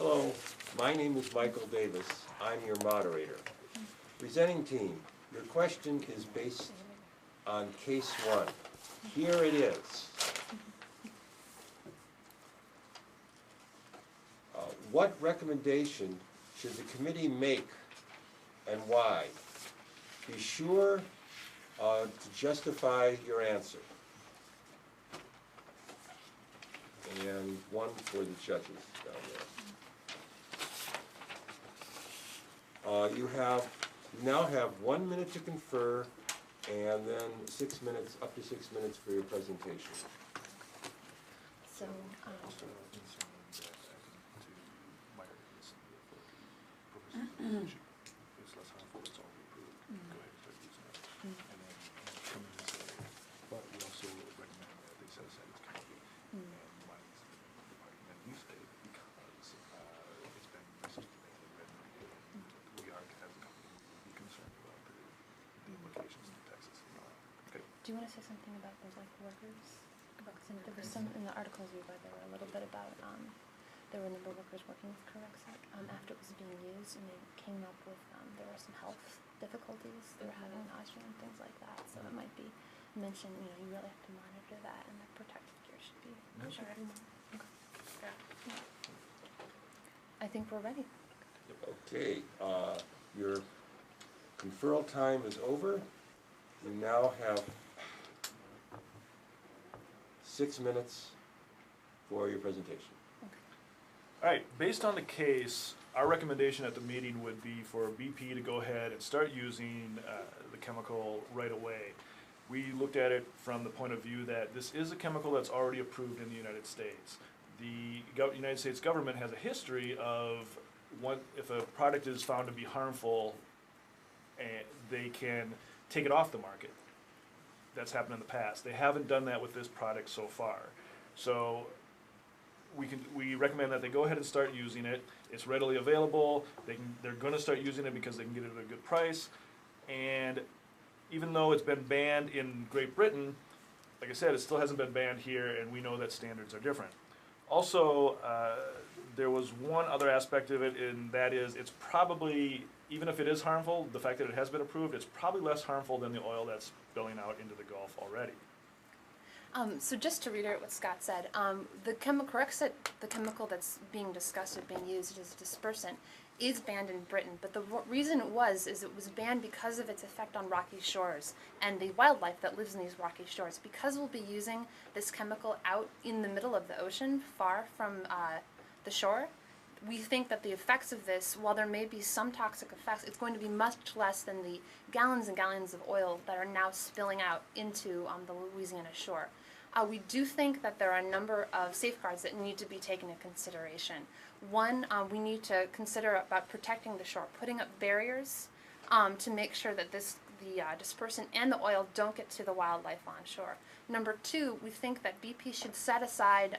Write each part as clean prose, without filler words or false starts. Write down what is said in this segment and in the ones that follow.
Hello, my name is Michael Davis. I'm your moderator. Presenting team, your question is based on case 1. Here it is. What recommendation should the committee make and why? Be sure to justify your answer. And one for the judges down there. You now have 1 minute to confer, and then 6 minutes, up to 6 minutes for your presentation. So, but we also recommend that they set aside this committee and why it's recommend you stay because it's been systematically written. We are, as a company, be concerned about the implications in Texas. Okay. do you want to say something about those workers? There was some in the articles you read. There were a little bit about there were a number of workers working with Corexit after it was being used, and they came up with there were some health difficulties. They were having nausea and things like that. So it might be mentioned. You really have to monitor that, and that protective gear should be. Sure. Okay. Yeah. I think we're ready. Okay, your conferral time is over. You now have 6 minutes for your presentation. All right, based on the case, our recommendation at the meeting would be for BP to go ahead and start using the chemical right away. We looked at it from the point of view that this is a chemical that's already approved in the United States. The United States government has a history of if a product is found to be harmful, they can take it off the market. That's happened in the past. They haven't done that with this product so far. So we recommend that they go ahead and start using it. It's readily available. They're going to start using it because they can get it at a good price. And even though it's been banned in Great Britain, like I said, it still hasn't been banned here, and we know that standards are different. Also, there was one other aspect of it, and that is it's probably, even if it is harmful, the fact that it has been approved, it's probably less harmful than the oil that's spilling out into the Gulf already. So just to reiterate what Scott said, the Corexit, the chemical that's being discussed or being used as a dispersant, is banned in Britain. But the reason it was banned because of its effect on rocky shores and the wildlife that lives in these rocky shores. Because we'll be using this chemical out in the middle of the ocean, far from the shore, we think that the effects of this, while there may be some toxic effects, it's going to be much less than the gallons and gallons of oil that are now spilling out into the Louisiana shore. We do think that there are a number of safeguards that need to be taken into consideration. One, we need to consider about protecting the shore, putting up barriers to make sure that the dispersant and the oil don't get to the wildlife on shore. Number two, we think that BP should set aside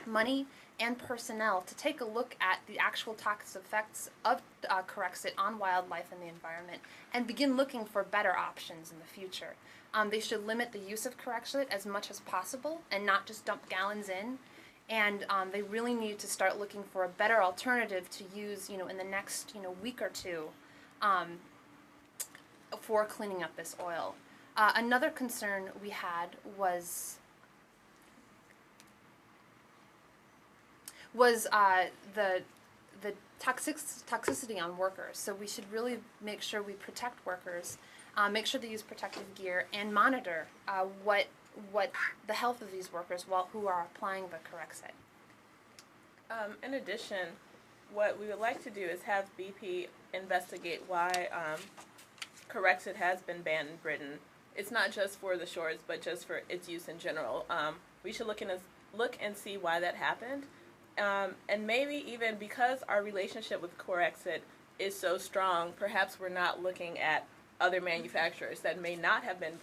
money and personnel to take a look at the actual toxic effects of Corexit on wildlife and the environment and begin looking for better options in the future. They should limit the use of Corexit as much as possible and not just dump gallons in. And they really need to start looking for a better alternative to use, in the next, week or two for cleaning up this oil. Another concern we had was the toxicity on workers. So we should really make sure we protect workers, make sure they use protective gear, and monitor what the health of these workers who are applying the Corexit. In addition, what we would like to do is have BP investigate why Corexit has been banned in Britain. It's not just for the shores, but just for its use in general. We should look and see why that happened. And maybe even because our relationship with Corexit is so strong, perhaps we're not looking at other manufacturers that may not have been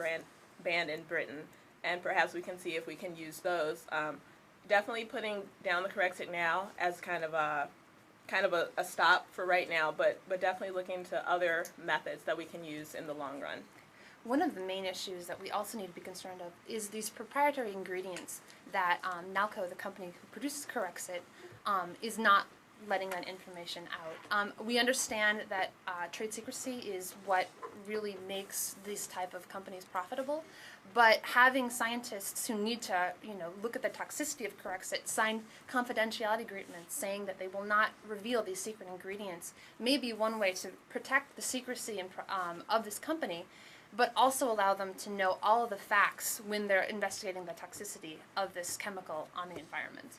banned in Britain, and perhaps we can see if we can use those. Definitely putting down the Corexit now as kind of a stop for right now, but definitely looking to other methods that we can use in the long run. One of the main issues that we also need to be concerned of is these proprietary ingredients that Nalco, the company who produces Corexit, is not letting that information out. We understand that trade secrecy is what really makes these type of companies profitable, but having scientists who need to, look at the toxicity of Corexit sign confidentiality agreements saying that they will not reveal these secret ingredients may be one way to protect the secrecy of this company, but also allow them to know all of the facts when they're investigating the toxicity of this chemical on the environment.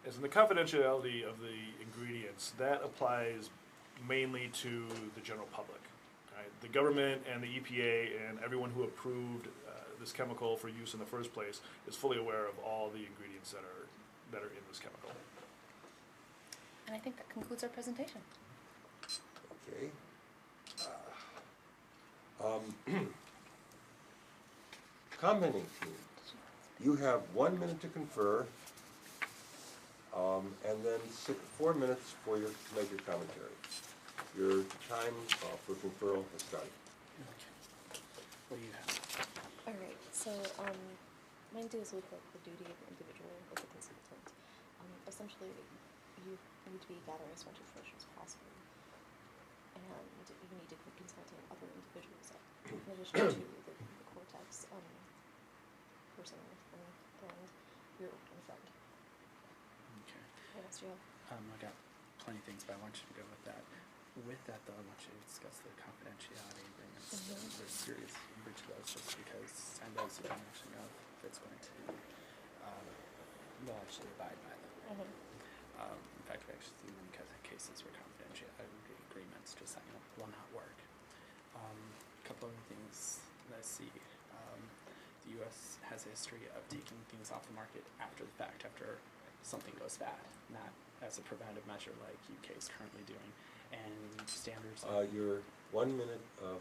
As in the confidentiality of the ingredients, that applies mainly to the general public. Right? The government and the EPA and everyone who approved this chemical for use in the first place is fully aware of all the ingredients that are in this chemical. And I think that concludes our presentation. Okay. Commenting team, you have 1 minute to confer, and then 4 minutes for to make your commentary. Your time for conferral has started. What do you have? All right, so mine deals with like, the duty of the individual as a consultant. Essentially, you need to be gathering as much information as possible, and you need to be consulting other individuals in addition to the Cortex person and your own friend. Okay. What else do you have? I got plenty of things, but I want you to go with that. With that, though, I want you to discuss the confidentiality agreements. There's serious breach of those just because and those who don't actually know if it's going to, they'll actually abide by them. In fact, we actually seen many cases where confidentiality agreements just will not work. A couple other things that I see. The U.S. has a history of taking things off the market after the fact, after something goes bad, not as a preventive measure like UK is currently doing. And standards. Your 1 minute of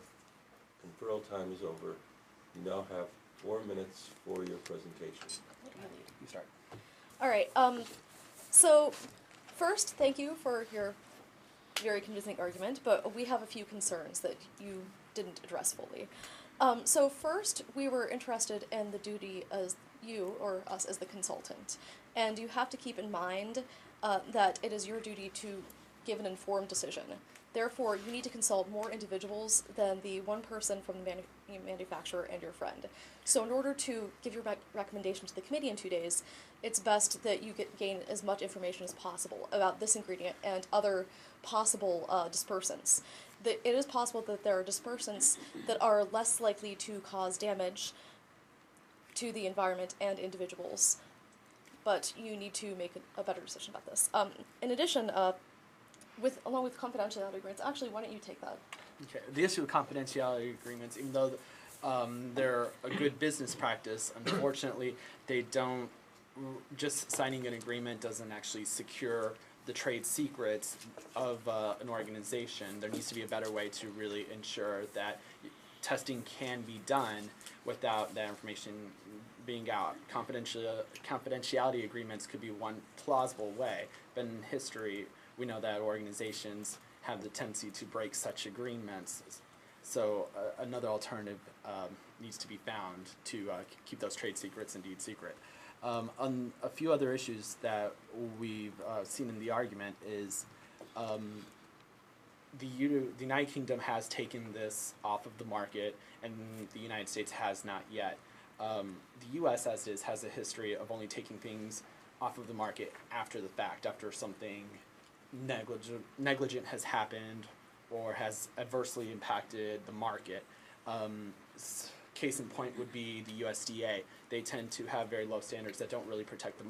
conferral time is over. You now have 4 minutes for your presentation. You start. All right. So first, thank you for your very convincing argument, but we have a few concerns that you didn't address fully. So first, we were interested in the duty as you, or us, as the consultant. And you have to keep in mind that it is your duty to give an informed decision. Therefore, you need to consult more individuals than the one person from the manufacturer and your friend. So in order to give your recommendation to the committee in 2 days, it's best that you gain as much information as possible about this ingredient and other possible dispersants. It is possible that there are dispersants that are less likely to cause damage to the environment and individuals, but you need to make a better decision about this. In addition, along with confidentiality agreements, actually, why don't you take that? Okay. The issue with confidentiality agreements, even though they're a good business practice, unfortunately, they don't. Just signing an agreement doesn't actually secure the trade secrets of an organization. There needs to be a better way to really ensure that testing can be done without that information being out. Confidentiality agreements could be one plausible way, but in history, we know that organizations have the tendency to break such agreements. So another alternative needs to be found to keep those trade secrets indeed secret. On a few other issues that we've seen in the argument is the United Kingdom has taken this off of the market and the United States has not yet. The U.S. as is has a history of only taking things off of the market after the fact, after something negligent has happened or has adversely impacted the market. Case in point would be the USDA. They tend to have very low standards that don't really protect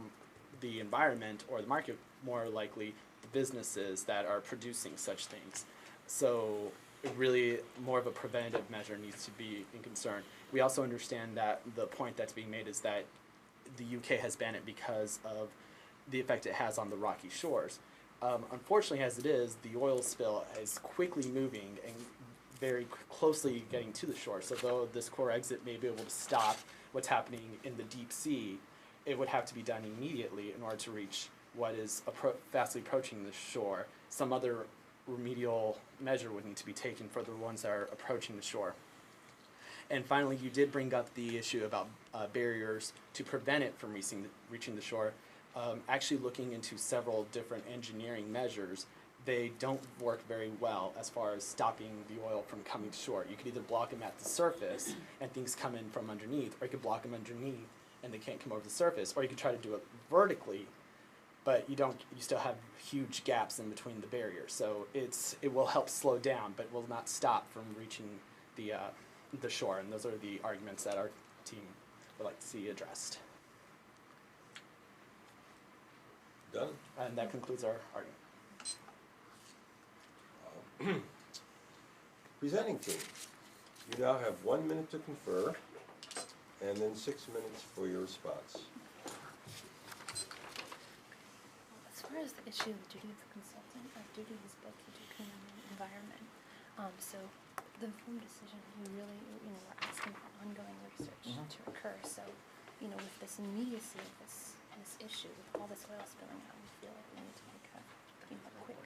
the environment or the market, more likely the businesses that are producing such things. So really more of a preventative measure needs to be in concern. We also understand that the point that's being made is that the UK has banned it because of the effect it has on the rocky shores. Unfortunately, as it is, the oil spill is quickly moving and very closely getting to the shore. So though this core exit may be able to stop what's happening in the deep sea, it would have to be done immediately in order to reach what is fastly approaching the shore. Some other remedial measure would need to be taken for the ones that are approaching the shore. And finally, you did bring up the issue about barriers to prevent it from reaching the shore. actually looking into several different engineering measures, they don't work very well as far as stopping the oil from coming to shore. You could either block them at the surface and things come in from underneath, or you could block them underneath and they can't come over the surface, or you could try to do it vertically, but you still have huge gaps in between the barriers. So it will help slow down, but will not stop from reaching the shore. And those are the arguments that our team would like to see addressed. Done? And that concludes our argument. Presenting team, you now have 1 minute to confer, and then 6 minutes for your response. As far as the issue of the duty of the consultant, our duty is both to do clean environment. So the informed decision, we really, we're asking for ongoing research to occur. So, with this immediacy of this issue, with all this oil spilling out, we feel like we need to make a quick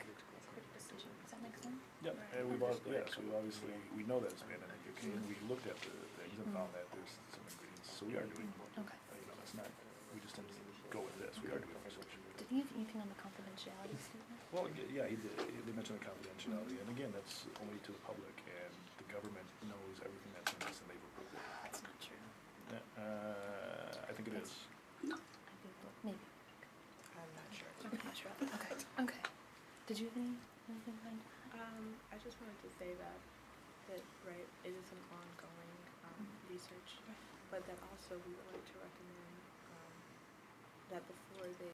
decision. Does that make sense? Yeah, and we know that it's abandoned, okay, and we looked at the things and found that there's some ingredients, so we are doing more. Okay. That's not, we just didn't go with this, we are doing research. Did you have anything on the confidentiality statement? Well, yeah, he did, they mentioned the confidentiality, and again, that's only to the public, and the government knows everything that's in this, and they've approved it. That's not true. I think it is. Maybe. I'm not sure. I'm not sure. Okay. Did you have anything on? I just wanted to say that right, it is an ongoing research, but that also we would like to recommend that before they